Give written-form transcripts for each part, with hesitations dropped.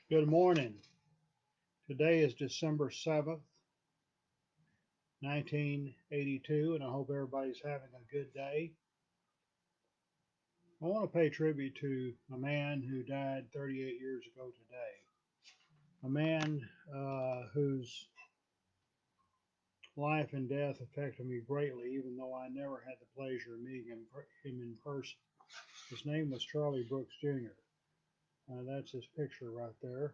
Good morning. Today is December 7th, 1982, and I hope everybody's having a good day. I want to pay tribute to a man who died 38 years ago today. A man whose life and death affected me greatly, even though I never had the pleasure of meeting him in person. His name was Charlie Brooks Jr. That's his picture right there.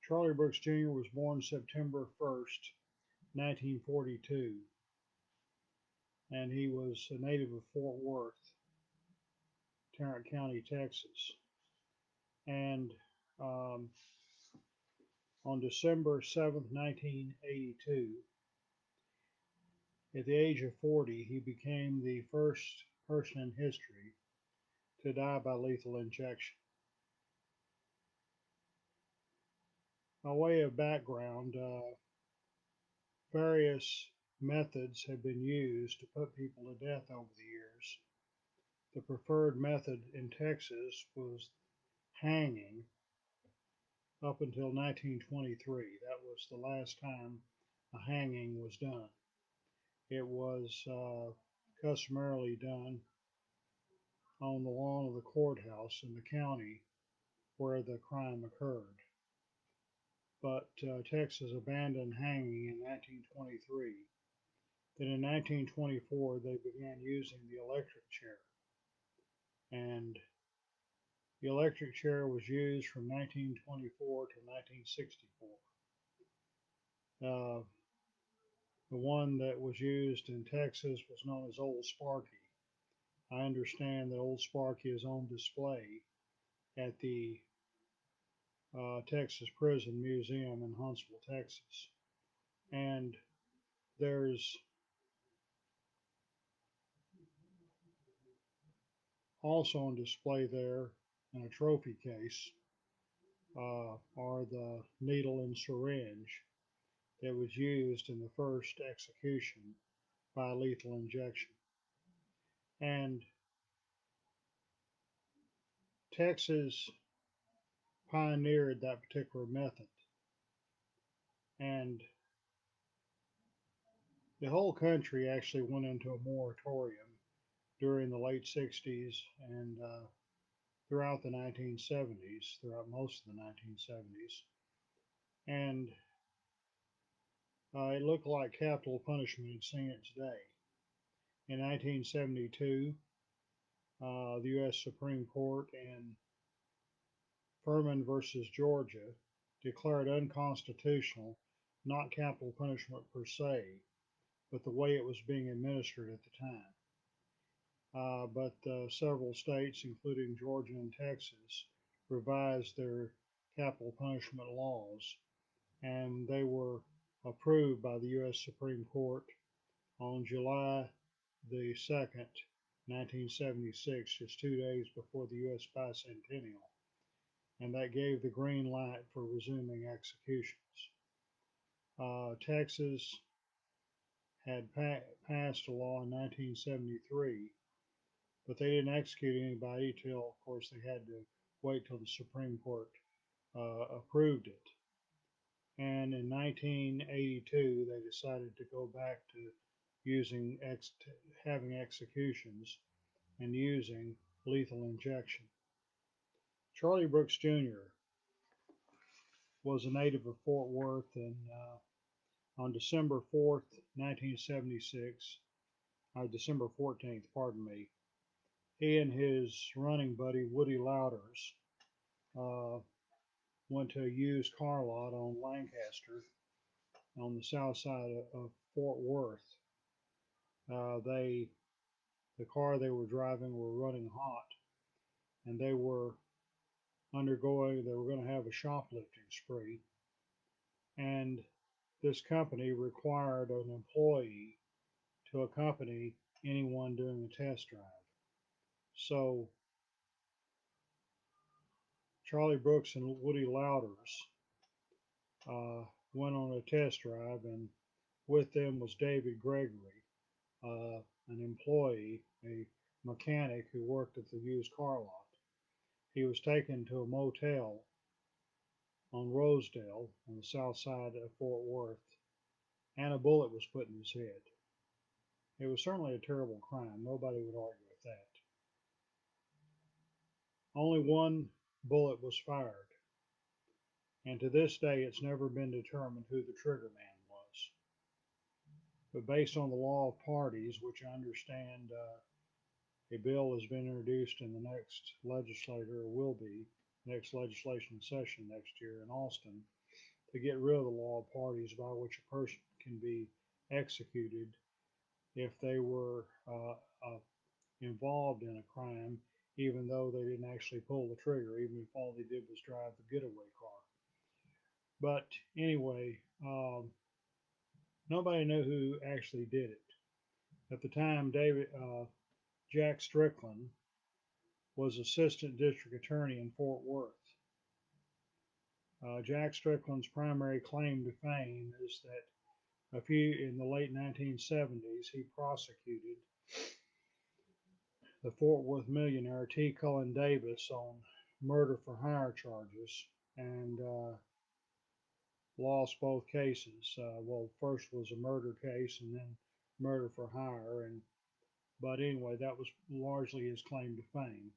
Charlie Brooks Jr. was born September 1st, 1942, and he was a native of Fort Worth, Tarrant County, Texas. And um, on December 7th, 1982, at the age of 40, he became the first person in history to die by lethal injection. By way of background, various methods have been used to put people to death over the years. The preferred method in Texas was hanging up until 1923. That was the last time a hanging was done. It was customarily done on the lawn of the courthouse in the county where the crime occurred. But Texas abandoned hanging in 1923. Then in 1924, they began using the electric chair. And the electric chair was used from 1924 to 1964. Uh, the one that was used in Texas was known as Old Sparky. I understand that Old Sparky is on display at the Texas Prison Museum in Huntsville, Texas. And there's also on display there in a trophy case are the needle and syringe that was used in the first execution by lethal injection. And Texas pioneered that particular method. And the whole country actually went into a moratorium during the late 60s and throughout the 1970s, throughout most of the 1970s. And it looked like capital punishment had seen its day. In 1972, the U.S. Supreme Court in Furman versus Georgia declared unconstitutional not capital punishment per se, but the way it was being administered at the time. But several states, including Georgia and Texas, revised their capital punishment laws, and they were approved by the U.S. Supreme Court on July the 2nd, 1976, just 2 days before the U.S. bicentennial, and that gave the green light for resuming executions. Texas had passed a law in 1973, but they didn't execute anybody till, of course, they had to wait till the Supreme Court approved it. And in 1982, they decided to go back to using having executions and using lethal injection. Charlie Brooks Jr. was a native of Fort Worth, and on December 4th, 1976, December 14th, pardon me, he and his running buddy Woody Louders uh, went to a used car lot on Lancaster on the south side of Fort Worth. They the car they were driving were running hot, and they were going to have a shoplifting spree, and this company required an employee to accompany anyone doing a test drive. So Charlie Brooks and Woody Louders went on a test drive, and with them was David Gregory, an employee, a mechanic who worked at the used car lot. He was taken to a motel on Rosedale on the south side of Fort Worth, and a bullet was put in his head. It was certainly a terrible crime. Nobody would argue with that. Only one bullet was fired, and to this day it's never been determined who the trigger man was. But based on the law of parties, which I understand a bill has been introduced in the next legislature, or will be, next legislation session next year in Austin, to get rid of the law of parties by which a person can be executed if they were involved in a crime, even though they didn't actually pull the trigger, even if all they did was drive the getaway car. But anyway, nobody knew who actually did it. At the time, Jack Strickland was assistant district attorney in Fort Worth. Jack Strickland's primary claim to fame is that in the late 1970s, he prosecuted the Fort Worth millionaire T. Cullen Davis on murder for hire charges and lost both cases. Well, first was a murder case and then murder for hire, but anyway, that was largely his claim to fame.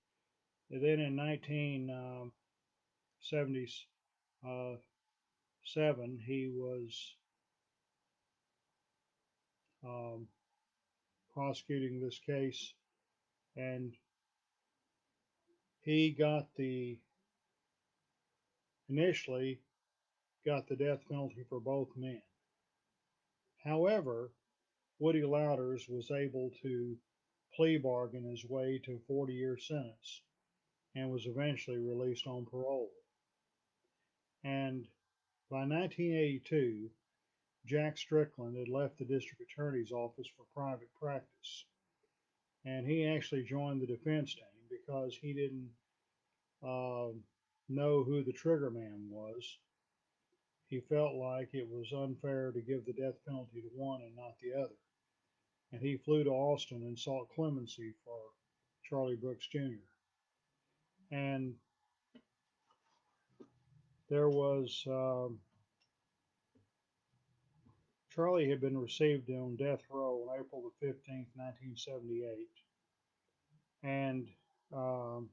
And then in 1977, he was um, prosecuting this case, and he initially got the death penalty for both men. However, Woody Louders was able to plea bargain his way to a 40-year sentence and was eventually released on parole. And by 1982, Jack Strickland had left the district attorney's office for private practice. And he actually joined the defense team because he didn't uh, know who the trigger man was. He felt like it was unfair to give the death penalty to one and not the other. And he flew to Austin and sought clemency for Charlie Brooks Jr. And there was Charlie had been received on death row on April the 15th, 1978. And um,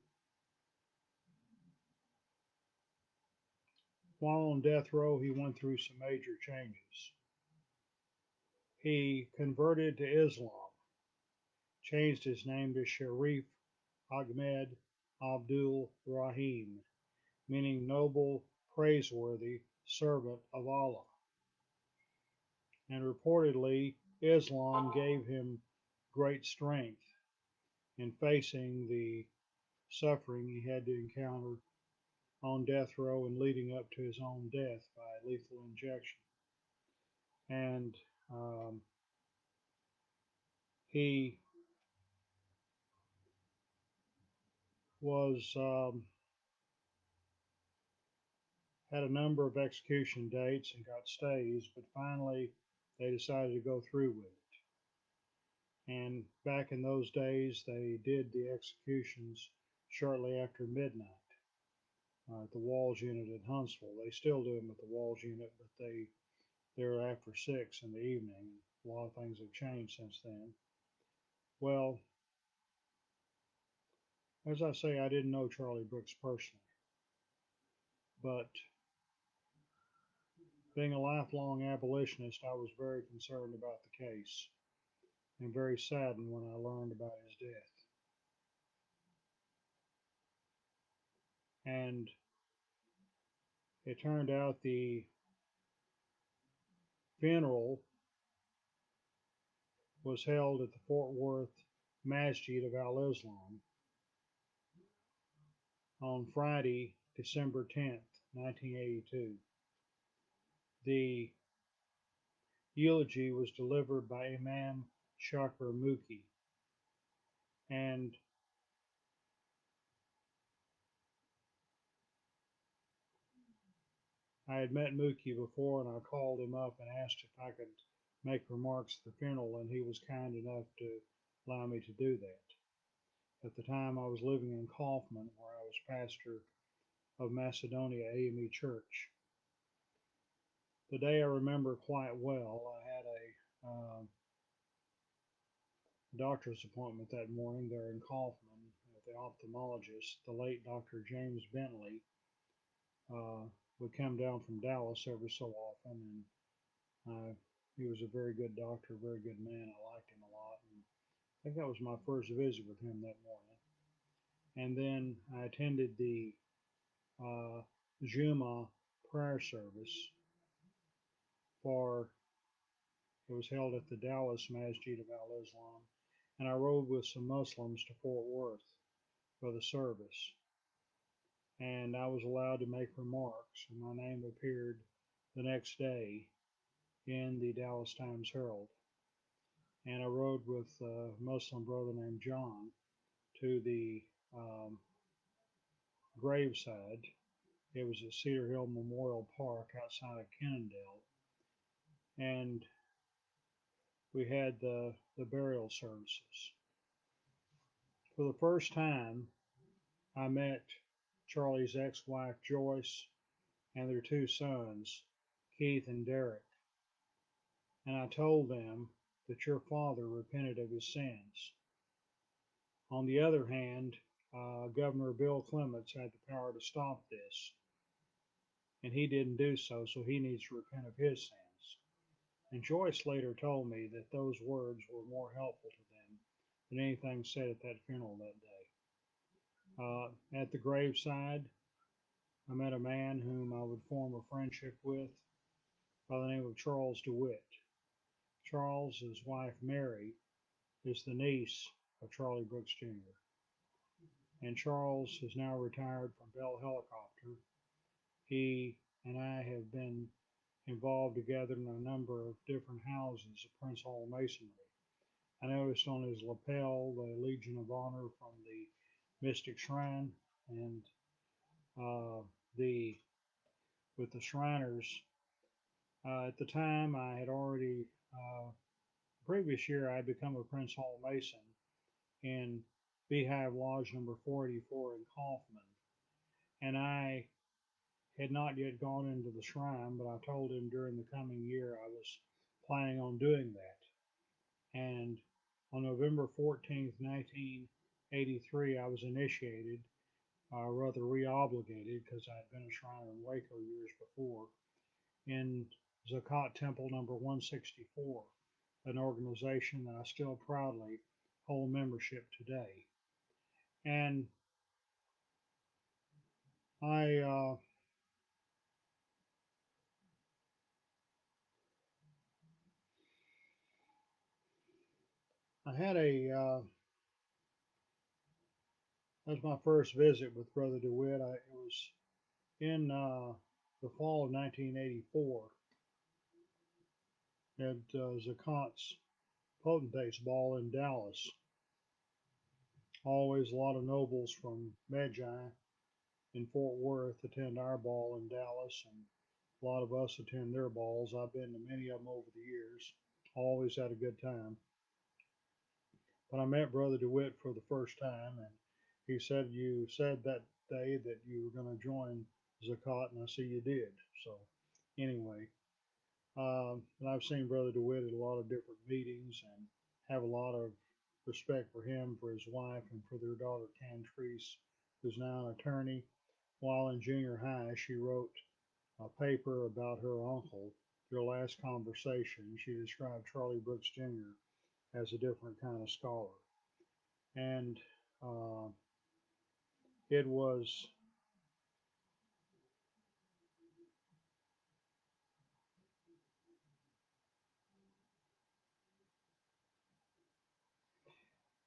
while on death row, he went through some major changes. He converted to Islam, changed his name to Sharif Ahmed Abdul Rahim, meaning noble, praiseworthy servant of Allah. And reportedly, Islam gave him great strength in facing the suffering he had to encounter on death row and leading up to his own death by lethal injection. And he was had a number of execution dates and got stays, but finally they decided to go through with it. And back in those days, they did the executions shortly after midnight at the Walls Unit at Huntsville. They still do them at the Walls Unit, but they're after 6 in the evening. A lot of things have changed since then. Well, as I say, I didn't know Charlie Brooks personally, but being a lifelong abolitionist, I was very concerned about the case and very saddened when I learned about his death. And it turned out the funeral was held at the Fort Worth Masjid of Al Islam on Friday, December 10th, 1982. The eulogy was delivered by Imam Shakir Muki, and I had met Muki before, and I called him up and asked if I could make remarks at the funeral, and he was kind enough to allow me to do that. At the time, I was living in Kaufman, where I was was pastor of Macedonia AME Church. The day I remember quite well. I had a doctor's appointment that morning there in Kaufman with the ophthalmologist. The late Dr. James Bentley would come down from Dallas every so often, and he was a very good doctor, very good man. I liked him a lot, and I think that was my first visit with him that morning. And then I attended the uh, Juma prayer service for it was held at the Dallas Masjid of Al Islam, and I rode with some Muslims to Fort Worth for the service. And I was allowed to make remarks, and my name appeared the next day in the Dallas Times Herald. And I rode with a Muslim brother named John to the um, graveside. It was at Cedar Hill Memorial Park outside of Kennedale, and we had the burial services. For the first time, I met Charlie's ex-wife Joyce and their two sons, Keith and Derek, and I told them that your father repented of his sins. On the other hand, Governor Bill Clements had the power to stop this, and he didn't do so, so he needs to repent of his sins. And Joyce later told me that those words were more helpful to them than anything said at that funeral that day. At the graveside, I met a man whom I would form a friendship with by the name of Charles DeWitt. Charles, his wife Mary, is the niece of Charlie Brooks Jr. And Charles is now retired from Bell Helicopter. He and I have been involved together in a number of different houses of Prince Hall Masonry. I noticed on his lapel the Legion of Honor from the Mystic Shrine, and the with the Shriners. At the time, I had already previous year I had become a Prince Hall Mason in Beehive Lodge number 484 in Kaufman, and I had not yet gone into the shrine, but I told him during the coming year I was planning on doing that. And on November 14th, 1983, I was initiated, rather re-obligated, because I had been a Shriner in Waco years before, in Zakat Temple number 164, an organization that I still proudly hold membership today. And I I had that was my first visit with Brother DeWitt. It was in the fall of 1984 at Zakat's Potentates Ball in Dallas. Always a lot of nobles from Magi in Fort Worth attend our ball in Dallas, and a lot of us attend their balls. I've been to many of them over the years. Always had a good time. But I met Brother DeWitt for the first time, and he said, "You said that day that you were going to join Zakat, and I see you did." So, anyway, and I've seen Brother DeWitt at a lot of different meetings and have a lot of respect for him, for his wife, and for their daughter, Cantrice, who's now an attorney. While in junior high, she wrote a paper about her uncle, their last conversation. She described Charlie Brooks Jr. as a different kind of scholar. And uh, it was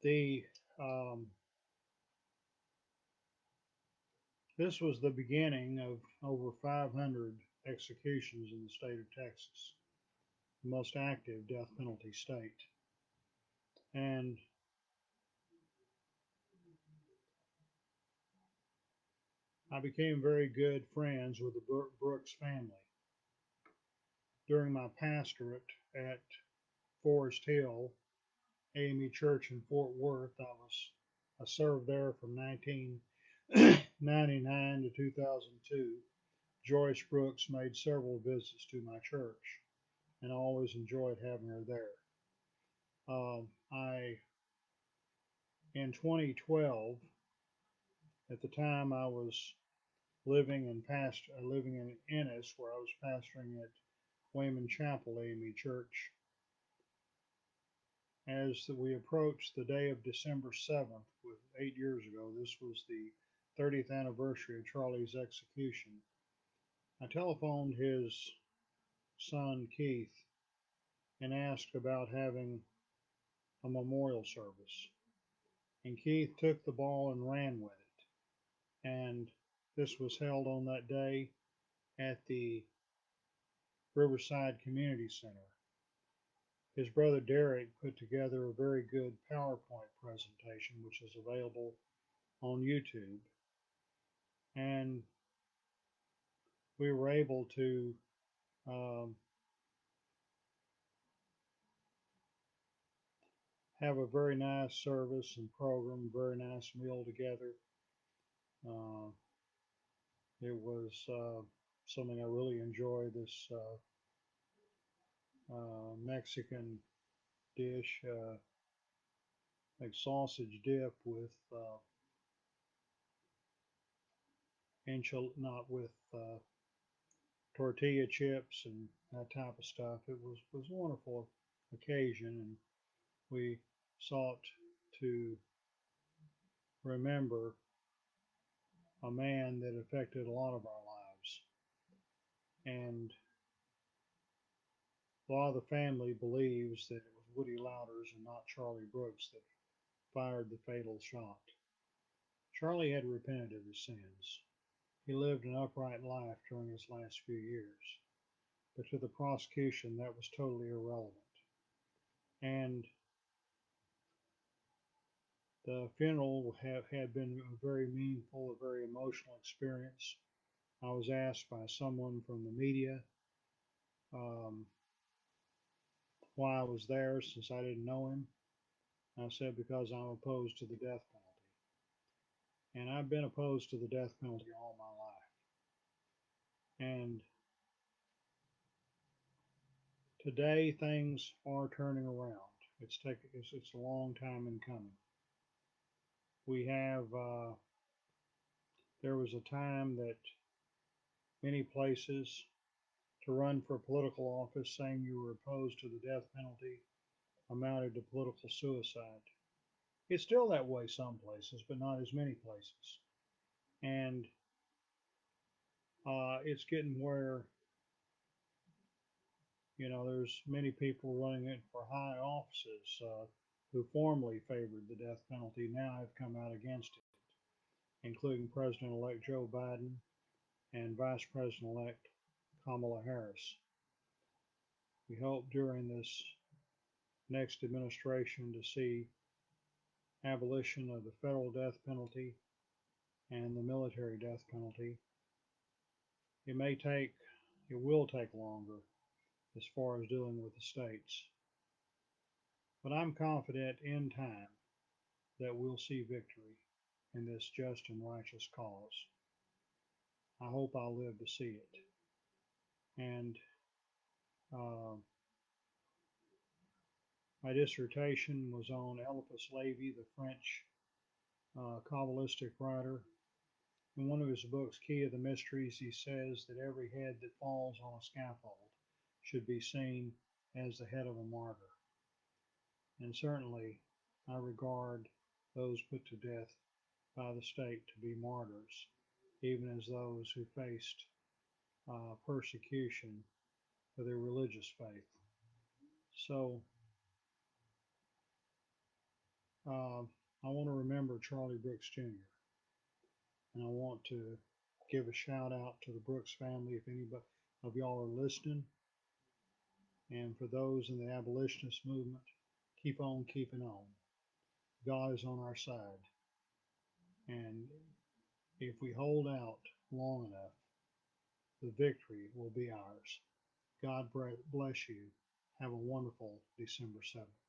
the um, this was the beginning of over 500 executions in the state of Texas, the most active death penalty state. And I became very good friends with the Brooks family. During my pastorate at Forest Hill AME Church in Fort Worth, I served there from 19 99 to 2002, Joyce Brooks made several visits to my church, and I always enjoyed having her there. I in 2012, at the time I was living in Ennis, where I was pastoring at Wayman Chapel AME Church. As we approached the day of December 7th, with 8 years ago, this was the 30th anniversary of Charlie's execution. I telephoned his son Keith and asked about having a memorial service. And Keith took the ball and ran with it. And this was held on that day at the Riverside Community Center. His brother Derek put together a very good PowerPoint presentation, which is available on YouTube. And we were able to um, have a very nice service and program, very nice meal together. Uh, it was something I really enjoyed. This Mexican dish, like sausage dip with not with tortilla chips and that type of stuff. It was a wonderful occasion, and we sought to remember a man that affected a lot of our lives. And a lot of the family believes that it was Woody Louders and not Charlie Brooks that fired the fatal shot. Charlie had repented of his sins. He lived an upright life during his last few years, but to the prosecution that was totally irrelevant. And the funeral had been a very meaningful, a very emotional experience. I was asked by someone from the media um, why I was there since I didn't know him. I said because I'm opposed to the death penalty. And I've been opposed to the death penalty all my life. And today things are turning around. It's a long time in coming. We have there was a time that many places to run for political office saying you were opposed to the death penalty amounted to political suicide. It's still that way some places, but not as many places. And it's getting where there's many people running it for high offices who formerly favored the death penalty now have come out against it, including President-elect Joe Biden and Vice President-elect Kamala Harris. We hope during this next administration to see abolition of the federal death penalty and the military death penalty. It may take, it will take longer as far as dealing with the states, but I'm confident in time that we'll see victory in this just and righteous cause. I hope I'll live to see it. And uh, my dissertation was on Eliphas Levi, the French Kabbalistic writer. In one of his books, Key of the Mysteries, he says that every head that falls on a scaffold should be seen as the head of a martyr. And certainly, I regard those put to death by the state to be martyrs, even as those who faced persecution for their religious faith. So uh, I want to remember Charlie Brooks Jr. and I want to give a shout out to the Brooks family if anybody of y'all are listening. And for those in the abolitionist movement, keep on keeping on. God is on our side. And if we hold out long enough, the victory will be ours. God bless you. Have a wonderful December 7th.